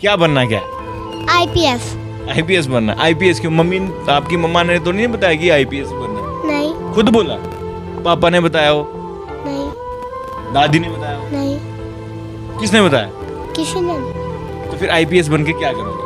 क्या बनना क्या? आईपीएस। आईपीएस बनना। आईपीएस क्यों? मम्मी आपकी मम्मा ने तो नहीं बताया कि आईपीएस बनना? नहीं। खुद बोला? पापा ने बताया हो? नहीं। दादी ने बताया हो? नहीं। किसने बताया? किसी ने। तो फिर आईपीएस बन के क्या करोगे?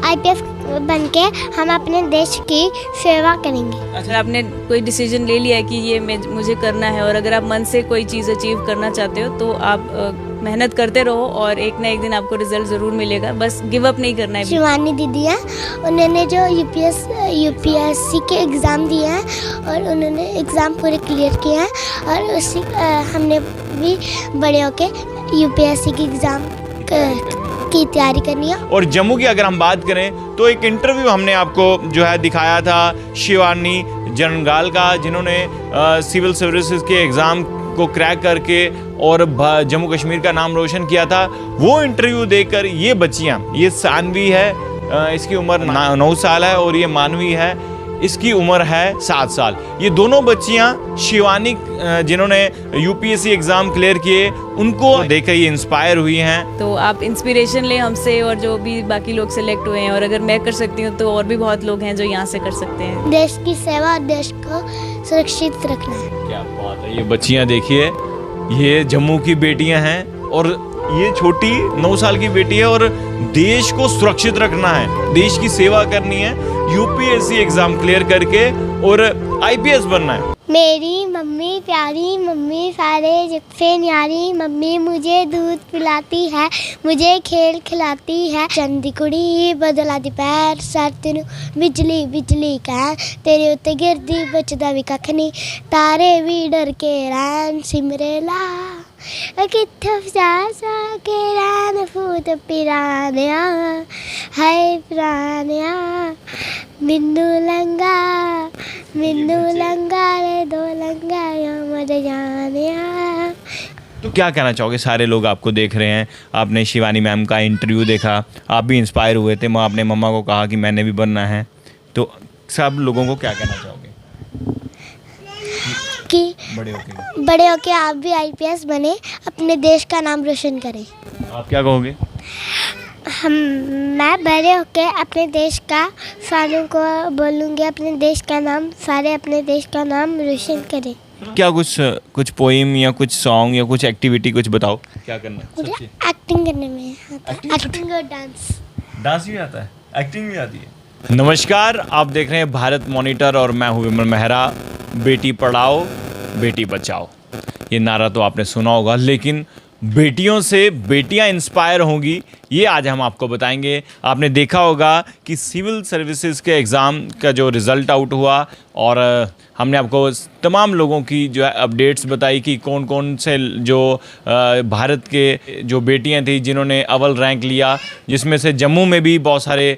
आईपीएस बन के हम अपने देश की सेवा करेंगे। अगर आपने कोई डिसीजन ले लिया है कि ये मुझे करना है और अगर आप मन से कोई चीज़ अचीव करना चाहते हो तो आप मेहनत करते रहो और एक ना एक दिन आपको रिजल्ट ज़रूर मिलेगा। बस गिव अप नहीं करना है। शिवानी दीदी है, उन्होंने जो यूपीएससी के एग्ज़ाम दिए हैं और उन्होंने एग्ज़ाम पूरे क्लियर किए हैं और उसी हमने भी बड़े होके यूपीएससी की एग्ज़ाम की तैयारी करनी है। और जम्मू की अगर हम बात करें तो एक इंटरव्यू हमने आपको जो है दिखाया था शिवानी जनगाल का, जिन्होंने सिविल सर्विसेज के एग्ज़ाम को क्रैक करके और जम्मू कश्मीर का नाम रोशन किया था। वो इंटरव्यू देखकर ये बच्चियां, ये सानवी है, इसकी उम्र 9 साल है और ये मानवी है, इसकी उम्र है 7 साल। ये दोनों बच्चियां शिवानी जिन्होंने यूपीएससी एग्ज़ाम क्लियर किए, उनको देखकर ये इंस्पायर हुई हैं। तो आप इंस्पिरेशन लें हमसे और जो भी बाकी लोग सेलेक्ट हुए हैं, और अगर मैं कर सकती हूँ तो और भी बहुत लोग हैं जो यहाँ से कर सकते हैं। देश की सेवा और देश को सुरक्षित रखना है। क्या बात है। ये बच्चियां देखिए, ये जम्मू की बेटियां हैं और ये छोटी 9 साल की बेटी है और देश को सुरक्षित रखना है, देश की सेवा करनी है, यूपीएससी एग्जाम क्लियर करके और आईपीएस बनना है। मेरी मम्मी प्यारी मम्मी सारे जग से न्यारी मम्मी मुझे दूध पिलाती है, मुझे खेल खिलाती है। चंदी कुड़ी बदला दी पैर सर तेनू बिजली बिजली कह, तेरे उत्ते गिरदी बचदा भी कख नहीं, तारे भी डर के रैन सिमरेला कित्थे फसा के रैन फूट पिरानिया हाय पिरानिया मिन्नू लंगा रे दो लंगा या मर जानिया। तो क्या कहना चाहोगे? सारे लोग आपको देख रहे हैं, आपने शिवानी मैम का इंटरव्यू देखा, आप भी इंस्पायर हुए थे, मैं आपने मम्मा को कहा कि मैंने भी बनना है, तो सब लोगों को क्या कहना चाहोगे कि बड़े होके आप भी आईपीएस बने, अपने देश का नाम रोशन करें? आप क्या कहोगे? मैं बड़े होके अपने देश का सारों को बोलूँगी, अपने देश का नाम, सारे अपने देश का नाम रोशन करें। क्या कुछ पोइम या कुछ सॉन्ग या कुछ एक्टिविटी कुछ बताओ, क्या करना है? मुझे एक्टिंग करने में आता है, एक्टिंग और डांस भी आता है, एक्टिंग भी आती है। नमस्कार, आप देख रहे हैं भारत मॉनिटर और मैं हूं विमल मेहरा। बेटी पढ़ाओ बेटी बचाओ, ये नारा तो आपने सुना होगा, लेकिन बेटियों से बेटियां इंस्पायर होंगी, ये आज हम आपको बताएंगे। आपने देखा होगा कि सिविल सर्विसेज के एग्ज़ाम का जो रिज़ल्ट आउट हुआ और हमने आपको तमाम लोगों की जो है अपडेट्स बताई कि कौन कौन से जो भारत के जो बेटियां थी जिन्होंने अव्वल रैंक लिया, जिसमें से जम्मू में भी बहुत सारे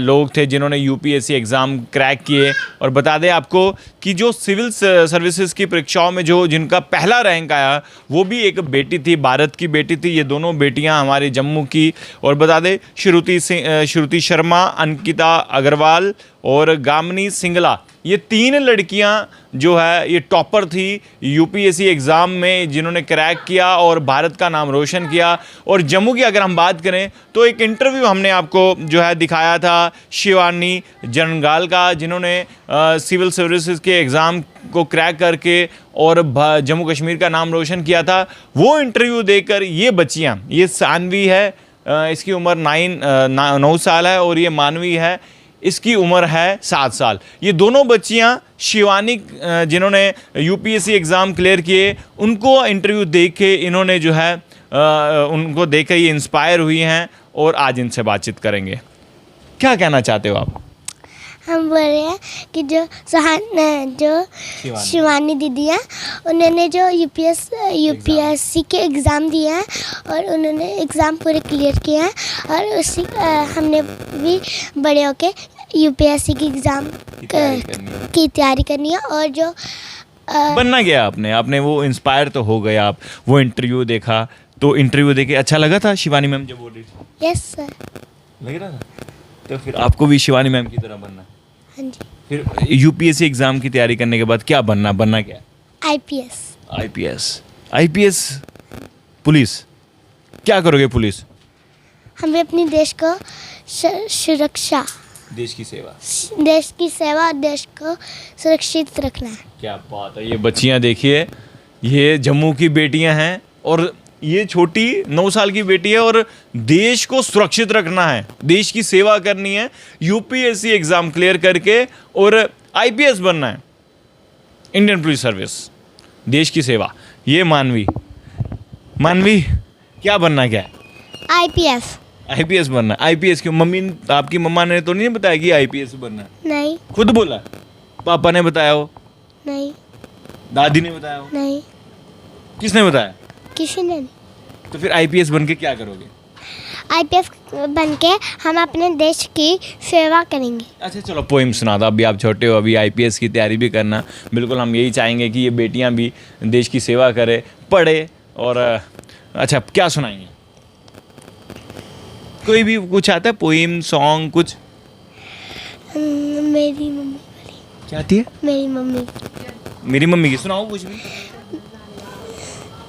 लोग थे जिन्होंने यूपीएससी एग्ज़ाम क्रैक किए। और बता दें आपको कि जो सिविल सर्विसेज की परीक्षाओं में जो जिनका पहला रैंक आया वो भी एक बेटी थी, भारत की बेटी थी। ये दोनों बेटियां हमारे जम्मू की। और बता दें श्रुति शर्मा, अंकिता अग्रवाल और गामिनी सिंगला, ये 3 लड़कियां जो है ये टॉपर थी यूपीएससी एग्ज़ाम में, जिन्होंने क्रैक किया और भारत का नाम रोशन किया। और जम्मू की अगर हम बात करें तो एक इंटरव्यू हमने आपको जो है दिखाया था शिवानी जनगाल का, जिन्होंने सिविल सर्विसेज के एग्ज़ाम को क्रैक करके और जम्मू कश्मीर का नाम रोशन किया था। वो इंटरव्यू देखकर ये बच्चियाँ, ये सानवी है, इसकी उम्र 9 साल है और ये मानवी है, इसकी उम्र है 7 साल। ये दोनों बच्चियां शिवानी जिन्होंने यूपीएससी एग्ज़ाम क्लियर किए, उनको इंटरव्यू देख के इन्होंने जो है उनको देख कर ये इंस्पायर हुई हैं और आज इनसे बातचीत करेंगे। क्या कहना चाहते हो आप? हम बोल रहे हैं कि जो शिवानी दीदी है, उन्होंने जो यूपीएससी के एग्ज़ाम दिए हैं और उन्होंने एग्ज़ाम पूरे क्लियर किए हैं और उसी हमने भी बड़े होके यूपीएससी की एग्ज़ाम की तैयारी करनी है। और जो बनना क्या आपने वो इंस्पायर तो हो गए आप, वो इंटरव्यू देखा, तो इंटरव्यू देखे अच्छा लगा था शिवानी मैम जब बोल रही थी? यस सर, लग रहा था। तो फिर आपको भी शिवानी मैम की तरह बनना? हाँ जी। फिर यूपीएससी एग्ज़ाम की तैयारी करने के बाद क्या बनना क्या? आईपीएस। पुलिस। क्या करोगे पुलिस? हमें अपनी देश को सुरक्षा, देश की सेवा। देश की सेवा और देश को सुरक्षित रखना है। क्या बात है। ये बच्चियां देखिए, ये जम्मू की बेटियां हैं और ये छोटी 9 साल की बेटी है और देश को सुरक्षित रखना है, देश की सेवा करनी है, यूपीएससी एग्ज़ाम क्लियर करके और आईपीएस बनना है, इंडियन पुलिस सर्विस, देश की सेवा। ये मानवी क्या बनना क्या है? आईपीएस। आईपीएस बनना है। आईपीएस क्यों? मम्मी, आपकी मम्मा ने तो नहीं बताया कि आईपीएस बनना है? नहीं। खुद बोला? पापा ने बताया हो? नहीं। दादी ने बताया हो? नहीं। किसने बताया? किसी ने नहीं। तो फिर आईपीएस बन के क्या करोगे? आईपीएस बन के हम अपने देश की सेवा करेंगे। अच्छा चलो, पोइम सुना दो। अभी आप छोटे हो, अभी आईपीएस की तैयारी भी करना। बिल्कुल हम यही चाहेंगे कि ये बेटियां भी देश की सेवा करें, पढ़े। और अच्छा, क्या सुनाएंगे? कोई भी कुछ आता है? पोइम, सॉन्ग कुछ? मेरी मम्मी वाली। क्या आती है? मेरी मम्मी। मेरी मम्मी की सुनाओ कुछ भी।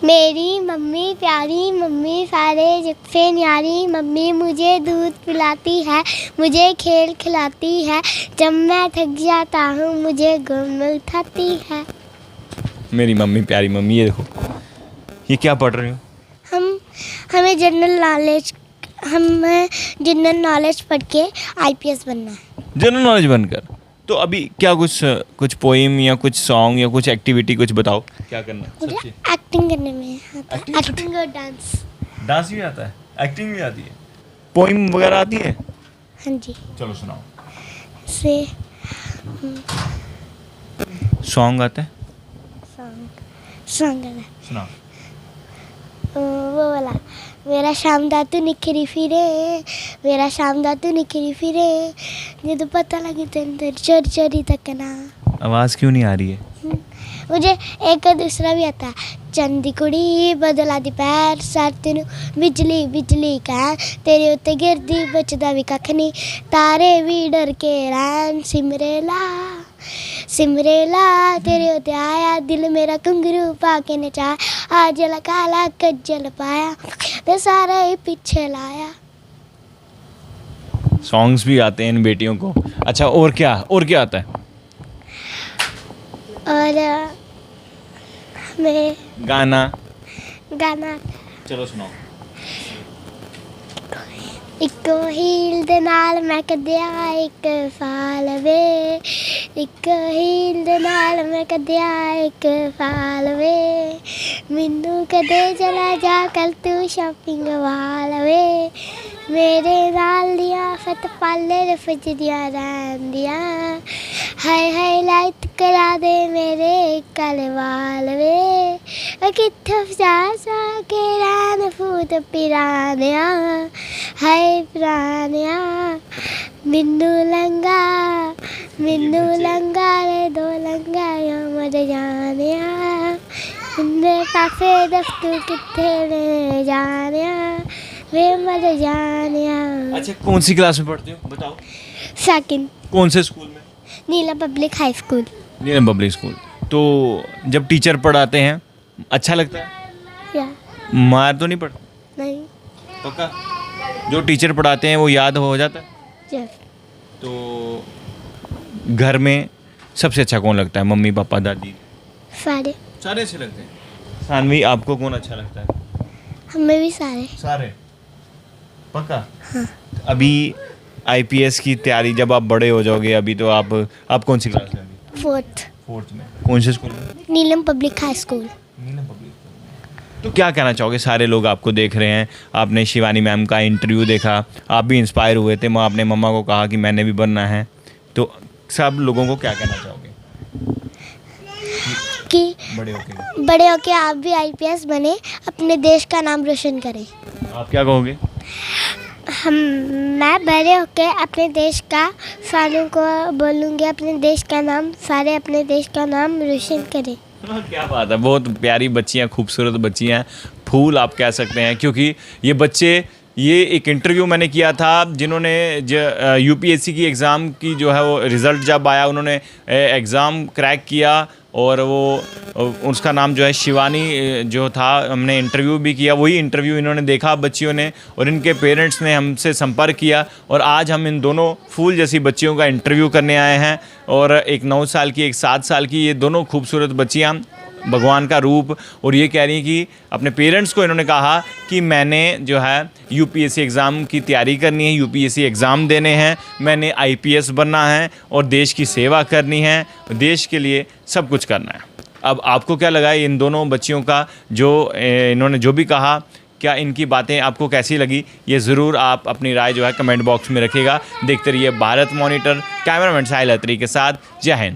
मेरी मम्मी प्यारी मम्मी सारे जग से न्यारी, मम्मी मुझे दूध पिलाती है, मुझे खेल खिलाती है, जब मैं थक जाता हूँ मुझे गोद में उठाती है। मेरी मम्मी प्यारी मम्मी। ये देखो, ये क्या पढ़ रही हो? हमें जनरल नॉलेज पढ़ के आईपीएस बनना है। जनरल नॉलेज बनकर। तो अभी क्या कुछ पोइम या कुछ सॉन्ग या कुछ एक्टिविटी कुछ बताओ, क्या करना? मुझे एक्टिंग करने में आता है। एक्टिंग एक्टिंग और डांस। डांस भी आता है, एक्टिंग भी आती है, पोइम वगैरह आती है? हाँ जी। चलो सुनाओ। से सॉन्ग आता है? सॉन्ग है सुनाओ। वो वाला, मेरा शामदा तू निखरी फिरे, मेरा शामदा तू निखरी फिरे, जो पता लगे तेरे चोरी चोरी तकना। आवाज़ क्यों नहीं आ रही है? मुझे एक दूसरा भी आता है। चंदी कुड़ी बदला दी पैर सर तेनू बिजली बिजली कह, तेरे उत्ते गिरदी बचदा भी कख नहीं, तारे भी डर के रैन सिमरेला तेरे उत्ते आया, दिल मेरा घुंघरू पा के नचा, आज काला कज्जल पाया, ते सारा ही पीछे लाया। सॉन्ग्स भी आते हैं इन बेटियों को। अच्छा, और क्या आता है? और हमें गाना? चलो सुनाओ। इक्को हील दे नाल मैं कद्या एक फाल वे, इक्को हील दे नाल मैं कद्या एक फाल वे, मैनू कदे चला जा कल तू शॉपिंग वाल वे, मेरे नाल दियां फत पाले रफजदियां रैंदियां, हाय लाइट करा दे मेरे काले वाल वे, कित्थों जा के रैन फूट पिरानिया, हाय पिरानिया, मिन्नू लंगा रे दो लंगा या मर जानिया, मेरे पासे दफ्तू कित्थे ले जानिया, वे मर जानिया। अच्छा, कौन सी क्लास में पढ़ते हो बताओ? सेकंड। कौन से स्कूल में? नीलम पब्लिक हाई स्कूल। नीलम पब्लिक स्कूल। तो जब टीचर पढ़ाते हैं अच्छा लगता है? या मार तो नहीं पड़ता? नहीं। पक्का? जो टीचर पढ़ाते हैं वो याद हो जाता है? यस। तो घर में सबसे अच्छा कौन लगता है? मम्मी पापा दादी? सारे अच्छे लगते हैं। सानवी, आपको कौन अच्छा लगता है? हमें भी सारे। पक्का? हाँ। अभी आईपीएस की तैयारी, जब आप बड़े हो जाओगे, अभी तो आप कौन सी क्लास में? अभी फोर्थ में। कौन से स्कूल में? नीलम पब्लिक हाई स्कूल। नीलम पब्लिक। तो क्या कहना चाहोगे? सारे लोग आपको देख रहे हैं, आपने शिवानी मैम का इंटरव्यू देखा, आप भी इंस्पायर हुए थे, आपने मम्मा को कहा कि मैंने भी बनना है, तो सब लोगों को क्या कहना चाहोगे कि बड़े होके आप भी आईपीएस बने, अपने देश का नाम रोशन करें? आप क्या कहोगे? मैं बड़े होके अपने देश का सारों को बोलूँगी, अपने देश का नाम, सारे अपने देश का नाम रोशन करें। क्या बात है, बहुत प्यारी बच्चियाँ, खूबसूरत बच्चियाँ, फूल आप कह सकते हैं, क्योंकि ये बच्चे, ये एक इंटरव्यू मैंने किया था जिन्होंने यूपीएससी की एग्ज़ाम की जो है वो रिज़ल्ट जब आया, उन्होंने एग्ज़ाम क्रैक किया और वो उसका नाम जो है शिवानी जो था, हमने इंटरव्यू भी किया, वही इंटरव्यू इन्होंने देखा बच्चियों ने, और इनके पेरेंट्स ने हमसे संपर्क किया और आज हम इन दोनों फूल जैसी बच्चियों का इंटरव्यू करने आए हैं। और एक 9 साल की, एक 7 साल की, ये दोनों खूबसूरत बच्चियाँ, भगवान का रूप। और ये कह रही हैं कि अपने पेरेंट्स को इन्होंने कहा कि मैंने जो है यूपीएससी एग्ज़ाम की तैयारी करनी है, यूपीएससी एग्ज़ाम देने हैं, मैंने आईपीएस बनना है और देश की सेवा करनी है, देश के लिए सब कुछ करना है। अब आपको क्या लगा इन दोनों बच्चियों का जो इन्होंने जो भी कहा, क्या इनकी बातें आपको कैसी लगी, ये ज़रूर आप अपनी राय जो है कमेंट बॉक्स में रखिएगा। देखते रहिए भारत मॉनिटर। कैमरामैन साहिल अत्री के साथ, जय हिंद।